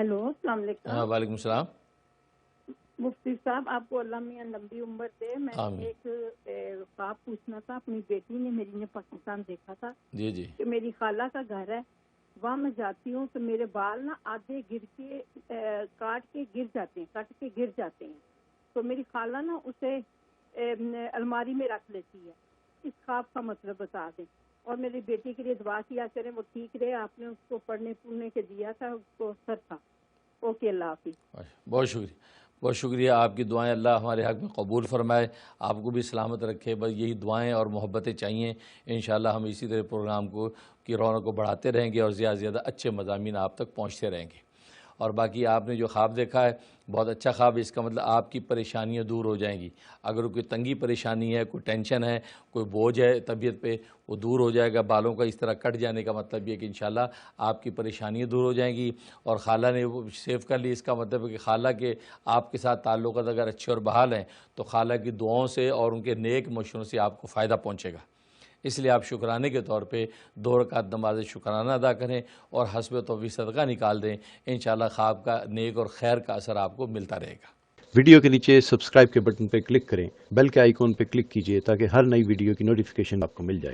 Hello, अस्सलाम हाँ, वालेकुम। वालेकुम सलाम। मुफ्ती साहब, आपको अल्लाह मियां लंबी उम्र दे। मैंने आमीन। एक ख्वाब पूछना था। अपनी बेटी ने मेरी ने पाकिस्तान देखा था जी जी। कि मेरी खाला का घर है, वहाँ मैं जाती हूँ तो मेरे बाल ना आधे गिर के काट के गिर जाते हैं, कट के गिर जाते हैं। तो मेरी खाला ना उसे अलमारी में रख लेती है। इस ख्वाब का मतलब बता दें और मेरी बेटी के लिए दुआ किया करें, वो ठीक रहे। आपने उसको पढ़ने पुढ़ने के दिया था, उसको असर था। ओके, अल्लाह हाफिज़। बहुत शुक्रिया, बहुत शुक्रिया। आपकी दुआएं अल्लाह हमारे हक़ में कबूल फरमाए, आपको भी सलामत रखे। बस यही दुआएं और मोहब्बतें चाहिए। इंशाअल्लाह हम इसी तरह प्रोग्राम को की रौनक को बढ़ाते रहेंगे और ज़्यादा से ज़्यादा अच्छे मज़ामीन आप तक पहुँचते रहेंगे। और बाकी आपने जो ख्वाब देखा है बहुत अच्छा ख्वाब है। इसका मतलब आपकी परेशानियां दूर हो जाएंगी। अगर कोई तंगी परेशानी है, कोई टेंशन है, कोई बोझ है तबीयत पे, वो दूर हो जाएगा। बालों का इस तरह कट जाने का मतलब ये कि इंशाल्लाह आपकी परेशानियां दूर हो जाएंगी। और खाला ने वो सेव कर ली, इसका मतलब है कि खाला के आपके साथ ताल्लुक़ात अगर अच्छे और बहाल हैं तो खाला की दुआओं से और उनके नेक मशवरों से आपको फ़ायदा पहुँचेगा। इसलिए आप शुक्राने के तौर पे 2 रकात नमाज़ शुक्राना अदा करें और हस्ब तौफीक सदका निकाल दें। इंशाअल्लाह ख्वाब का नेक और खैर का असर आपको मिलता रहेगा। वीडियो के नीचे सब्सक्राइब के बटन पर क्लिक करें, बेल के आइकॉन पर क्लिक कीजिए ताकि हर नई वीडियो की नोटिफिकेशन आपको मिल जाए।